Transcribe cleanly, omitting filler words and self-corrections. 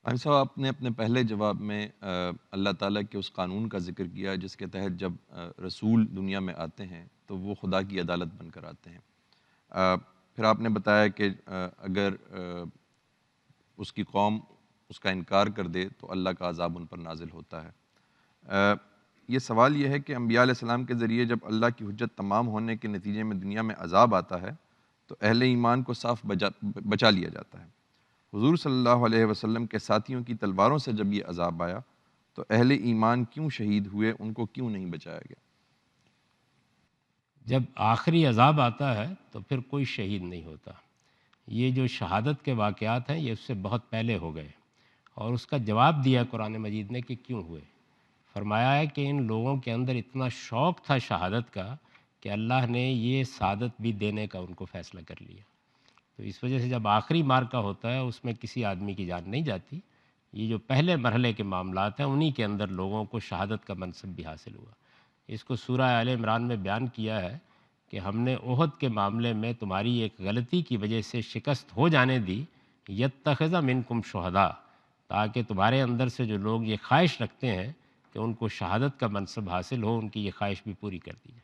عامر صاحب، آپ نے اپنے پہلے جواب میں اللہ تعالیٰ کے اس قانون کا ذکر کیا جس کے تحت جب رسول دنیا میں آتے ہیں تو وہ خدا کی عدالت بن کر آتے ہیں۔ پھر آپ نے بتایا کہ اگر اس کی قوم اس کا انکار کر دے تو اللہ کا عذاب ان پر نازل ہوتا ہے۔ یہ سوال یہ ہے کہ انبیاء علیہ السلام کے ذریعے جب اللہ کی حجت تمام ہونے کے نتیجے میں دنیا میں عذاب آتا ہے تو اہل ایمان کو صاف بچا لیا جاتا ہے۔ حضور صلی اللہ علیہ وسلم کے ساتھیوں کی تلواروں سے جب یہ عذاب آیا تو اہل ایمان کیوں شہید ہوئے، ان کو کیوں نہیں بچایا گیا؟ جب آخری عذاب آتا ہے تو پھر کوئی شہید نہیں ہوتا۔ یہ جو شہادت کے واقعات ہیں یہ اس سے بہت پہلے ہو گئے، اور اس کا جواب دیا قرآن مجید نے کہ کیوں ہوئے۔ فرمایا ہے کہ ان لوگوں کے اندر اتنا شوق تھا شہادت کا کہ اللہ نے یہ سعادت بھی دینے کا ان کو فیصلہ کر لیا۔ تو اس وجہ سے جب آخری مارکہ ہوتا ہے اس میں کسی آدمی کی جان نہیں جاتی۔ یہ جو پہلے مرحلے کے معاملات ہیں انہی کے اندر لوگوں کو شہادت کا منصب بھی حاصل ہوا۔ اس کو سورہ آل عمران میں بیان کیا ہے کہ ہم نے احد کے معاملے میں تمہاری ایک غلطی کی وجہ سے شکست ہو جانے دی، یتخذ منکم شہداء، تاکہ تمہارے اندر سے جو لوگ یہ خواہش رکھتے ہیں کہ ان کو شہادت کا منصب حاصل ہو، ان کی یہ خواہش بھی پوری کر دی جائے۔